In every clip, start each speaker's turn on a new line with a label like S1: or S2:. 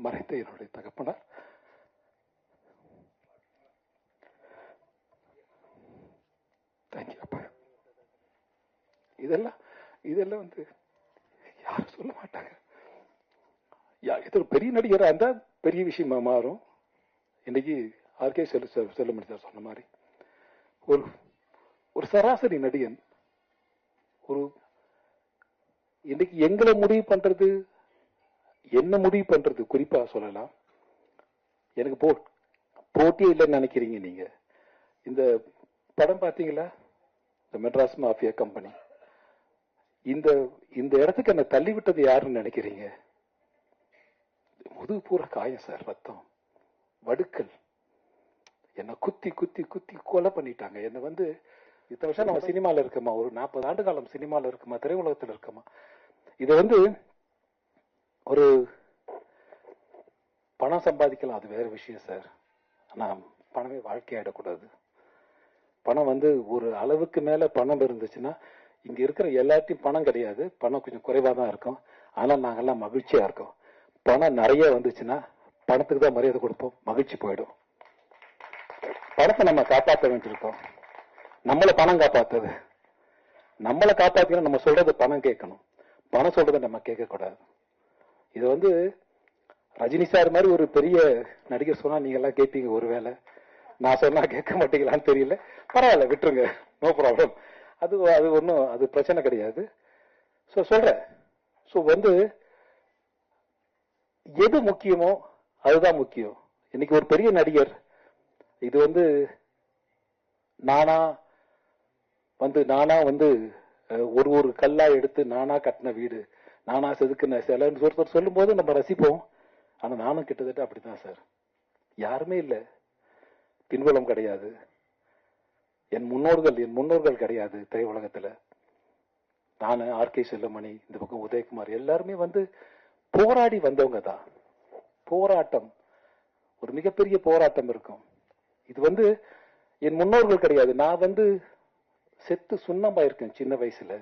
S1: மறைந்த என்னுடைய தகப்பனார். தேங்க்யூ அப்பா. இதெல்லாம் வந்து யாரும் சொல்ல மாட்டாங்க. பெரிய நடிகராக இருந்தா பெரிய விஷயமா மாறும். இன்னைக்கு ஆர்கே செல்லுமணி சார் சொன்ன மாதிரி ஒரு சராசரி நடிகன் இன்னைக்கு எங்களை முடிவு பண்றது, என்ன முடிவு பண்றது, குறிப்பா சொல்லலாம், எனக்கு போட்டியே இல்லைன்னு நினைக்கிறீங்க நீங்க. இந்த படம் பாத்தீங்களா, இந்த மெட்ராஸ் மாஃபியா கம்பெனி, இந்த இடத்துக்கு என்ன தள்ளி விட்டது யாருன்னு நினைக்கிறீங்க? முதுகு பூரா காயம் சார், ரத்தம், வடுக்கல், என்ன குத்தி குத்தி குத்தி கொலை பண்ணிட்டாங்க. என்ன வந்து இத்தனை வருஷம் நம்ம சினிமால இருக்கமா, ஒரு 40 ஆண்டு காலம் சினிமால இருக்கமா, திரையுலகத்தில் இருக்கமா. இது வந்து ஒரு பணம் சம்பாதிக்கலாம், அது வேற விஷயம் சார். ஆனா பணமே வாழ்க்கையாயிடக்கூடாது. பணம் வந்து ஒரு அளவுக்கு மேல பணம் இருந்துச்சுன்னா, இங்க இருக்கிற எல்லாத்தையும் பணம் கிடையாது, பணம் கொஞ்சம் குறைவா தான் இருக்கும், ஆனா நாங்கெல்லாம் மகிழ்ச்சியா இருக்கோம். பணம் நிறைய வந்துச்சுன்னா பணத்துக்கு தான் மரியாதை கொடுப்போம், மகிழ்ச்சி போயிடும். பணத்தை நம்ம காப்பாற்ற வேண்டியிருக்கோம். நம்மளை பணம் காப்பாத்துது. நம்மளை காப்பாத்தினா நம்ம சொல்றது பணம் கேட்கணும், பணம் சொல்றதை நம்ம கேட்க கூடாது. இது வந்து ரஜினி சார் மாதிரி ஒரு பெரிய நடிகர் சொன்னா நீங்க எல்லாம் கேட்பீங்க, ஒருவேளை நான் சொன்னா கேட்க மாட்டீங்களான்னு தெரியல. பரவாயில்ல, விட்டுருங்க, நோ ப்ராப்ளம். அது ஒன்றும் அது பிரச்சனை கிடையாது. சொல்றேன். வந்து எது முக்கியமோ அதுதான் முக்கியம். இன்னைக்கு ஒரு பெரிய நடிகர் இது வந்து நானா வந்து ஒரு கல்லா எடுத்து நானா கட்டின வீடு, நானா செதுக்குன சிலைன்னு ஒருத்தர் சொல்லும் போது நம்ம ரசிப்போம். ஆனா நானும் கிட்டத்தட்ட அப்படிதான் சார். யாருமே இல்லை, பின்புலம் கிடையாது, என் முன்னோர்கள் கிடையாது திரையுலகத்துல. நானு, ஆர்கே செல்லுமணி, இந்த பக்கம் உதயகுமார், எல்லாருமே வந்து போராடி வந்தவங்க தான். போராட்டம், ஒரு மிகப்பெரிய போராட்டம் இருக்கும். இது வந்து என் முன்னோர்கள் கிடையாது. நான் வந்து செத்து சுண்ணம்பா இருக்கேன். சின்ன வயசுல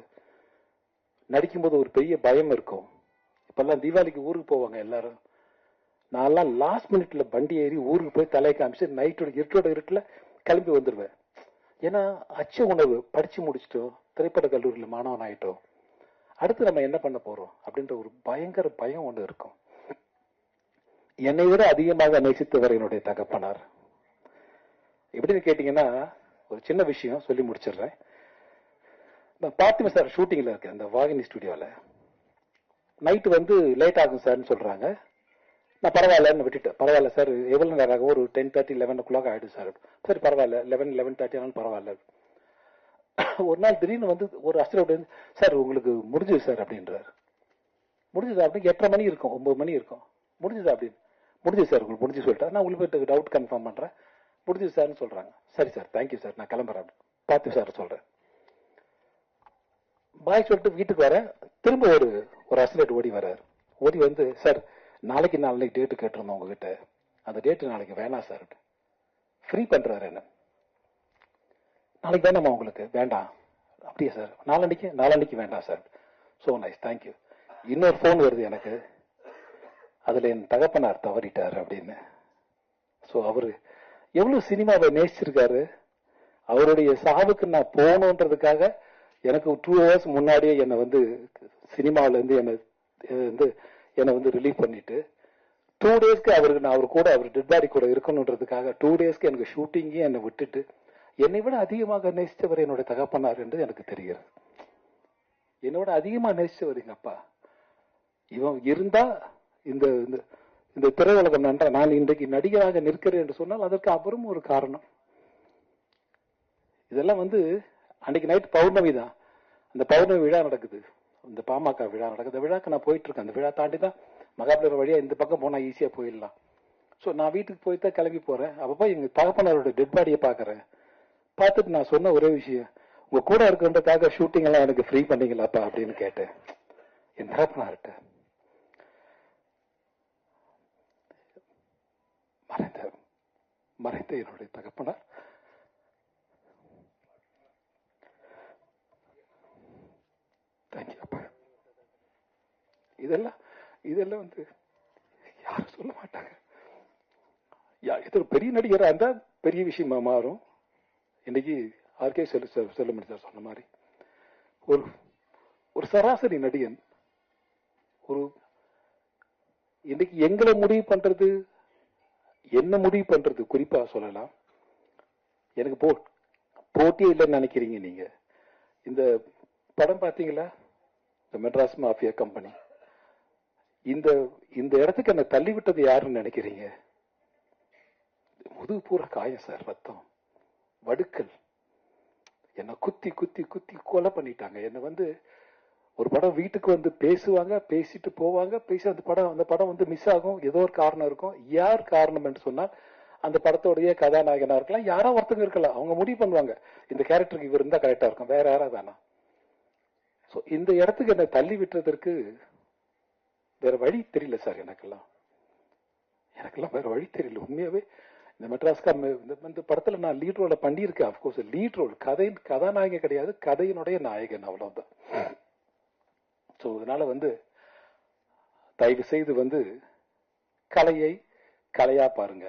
S1: நடிக்கும்போது ஒரு பெரிய பயம் இருக்கும். இப்பெல்லாம் தீபாவளிக்கு ஊருக்கு போவாங்க எல்லாரும். நான் லாஸ்ட் மினிட்ல வண்டி ஏறி ஊருக்கு போய் தலையை காமிச்சு நைட்டோட இருட்டுல கிளம்பி வந்துடுவேன். ஏன்னா அச்ச உணவு, படிச்சு முடிச்சிட்டோம், திரைப்பட கல்லூரியில மாணவன் ஆயிட்டோம், அடுத்து நம்ம என்ன பண்ண போறோம் அப்படின்ற ஒரு பயங்கர பயம் ஒண்ணு இருக்கும். என்னை விட அதிகமாக நேசித்தவர் என்னுடைய தகப்பனார். எப்படின்னு கேட்டீங்கன்னா, ஒரு சின்ன விஷயம் சொல்லி முடிச்சிடுறேன். நான் பார்த்திபன் சார் ஷூட்டிங்ல இருக்கேன், அந்த வாகினி ஸ்டுடியோல. நைட்டு வந்து லேட் ஆகும் சார்னு சொல்றாங்க. நான் பரவாயில்லன்னு விட்டுட்டேன். பரவாயில்ல சார், எவ்வளவு நேரம் ஆகும், ஒரு 10:30 11 o'clock ஆயிடும் சார். சரி பரவாயில்ல, 11:30 ஆனாலும் பரவாயில்ல. ஒரு நாள் திடீர்னு வந்து ஒரு அசிஸ்டன்ட், சார் உங்களுக்கு முடிஞ்சது சார் அப்படின்றாரு. முடிஞ்சது அப்படின்னு 8:30 மணி இருக்கும், 9 மணி இருக்கும். முடிஞ்சது அப்படின்னு, முடிஞ்சது சார் உங்களுக்கு முடிஞ்சு சொல்லிட்டேன். நான் உங்களுக்கு டவுட் கன்ஃபார்ம் பண்றேன், முடிஞ்சது சார்னு சொல்றாங்க. சரி சார், தேங்க்யூ சார், நான் கிளம்புறேன். பார்த்து சார் சொல்றேன். பாய் சொல்லிட்டு வீட்டுக்கு வரேன். திரும்ப ஒரு அசிஸ்டன்ட் ஓடி வர்றாரு. ஓடி வந்து, சார் நாளைக்கு டேட்டு கேட்டிருந்தோம் உங்ககிட்ட, அந்த டேட்டு நாளைக்கு வேணாம் சார். ஃப்ரீ பண்றாரு என்ன. நாளைக்கு வேணாமா உங்களுக்கு? வேண்டாம். அப்படியே சார், நாளன்னைக்கு வேண்டாம் சார். So nice, thank you. இன்னொரு போன் வருது எனக்கு, அதுல என் தகப்பனார் தவறிட்டாரு அப்படின்னு. சோ அவரு எவ்வளவு சினிமாவை நேசிச்சிருக்காரு. அவருடைய சாவுக்கு நான் போகணுன்றதுக்காக எனக்கு 2 hours முன்னாடியே என்னை வந்து சினிமாவில இருந்து என்னை வந்து ரிலீவ் பண்ணிட்டு 2 daysக்கு அவர் கூட, அவர் டெட் பாடி கூட இருக்கணுன்றதுக்காக 2 daysக்கு எனக்கு ஷூட்டிங்கே என்னை விட்டுட்டு, என்னை விட அதிகமாக நேசித்தவர் என்னுடைய தகப்பனார் என்று எனக்கு தெரிகிறது. என்னோட அதிகமா நேசிச்சவர் எங்க அப்பா. இவன் இருந்தா இந்த இந்த திரையுலகம் நன்றா நான் இன்றைக்கு நடிகராக நிற்கிறேன் என்று சொன்னால் அதற்கு அப்புறம் ஒரு காரணம். இதெல்லாம் வந்து அன்னைக்கு நைட் பௌர்ணமி தான். அந்த பௌர்ணமி விழா நடக்குது, இந்த பாமக விழா நடக்குது. அந்த விழாக்கு நான் போயிட்டு இருக்கேன். அந்த விழா தாண்டி தான் மகாபலிபுரம் வழியா இந்த பக்கம் போனா ஈஸியா போயிடலாம். சோ நான் வீட்டுக்கு போய் தான் கிளம்பி போறேன். அப்பப்போ எங்க தகப்பனாரோட டெட் பாடியை பாக்குறேன். பார்த்துட்டு நான் சொன்ன ஒரே விஷயம், உங்க கூட இருக்குன்றதுக்காக ஷூட்டிங் எல்லாம் எனக்கு ஃப்ரீ பண்ணீங்களாப்பா அப்படின்னு கேட்டேன் என் தகப்பனார்கிட்ட. மறைந்த என்னுடைய தகப்பனார். தேங்க்யூ அப்பா. இதெல்லாம் வந்து யாரும் சொல்ல மாட்டாங்க. இது பெரிய நடிகரா இருந்தா பெரிய விஷயமா மாறும். இன்னைக்கு ஆர்கே செல்லுமணி சார் சொன்ன மாதிரி ஒரு சராசரி நடிகன் இன்னைக்கு எங்களை முடிவு பண்றது, என்ன முடிவு பண்றது குறிப்பா சொல்லலாம். எனக்கு போட்டியே இல்லைன்னு நினைக்கிறீங்க நீங்க. இந்த படம் பாத்தீங்களா, இந்த மெட்ராஸ் மாஃபியா கம்பெனி, இந்த இடத்துக்கு என்ன தள்ளி விட்டது யாருன்னு நினைக்கிறீங்க? முதுகு பூரா காயம் சார், ரத்தம், வடுக்கல், என்ன குத்தி குத்தி குத்தி கொலை பண்ணிட்டாங்க. என்ன ஒரு படம் வீட்டுக்கு பேசுவாங்க, பேசிட்டு போவாங்க, அந்த படம் மிஸ் ஆகும். ஏதோ ஒரு காரணம் இருக்கும். யார் காரணம் என்று சொன்னால் அந்த படத்தோடைய கதாநாயகனா இருக்கலாம், யாரோ ஒருத்தங்க இருக்கலாம். அவங்க முடிவு பண்ணுவாங்க, இந்த கேரக்டருக்கு இவர் இருந்தா கரெக்டா இருக்கும், வேற யாரா வேணாம். இந்த இடத்துக்கு என்ன தள்ளி விட்டுறதற்கு வேற வழி தெரியல சார். எனக்கெல்லாம் வேற வழி தெரியல உண்மையாவே. இந்த மெட்ராஸ்கா இந்த படத்துல நான் லீட் ரோல பண்ணியிருக்கேன். அப்கோர்ஸ் லீட் ரோல், கதாநாயகன் கிடையாது, கதையினுடைய நாயகன், அவ்வளவுதான். அதனால தயவு செய்து கலையை கலையா பாருங்க.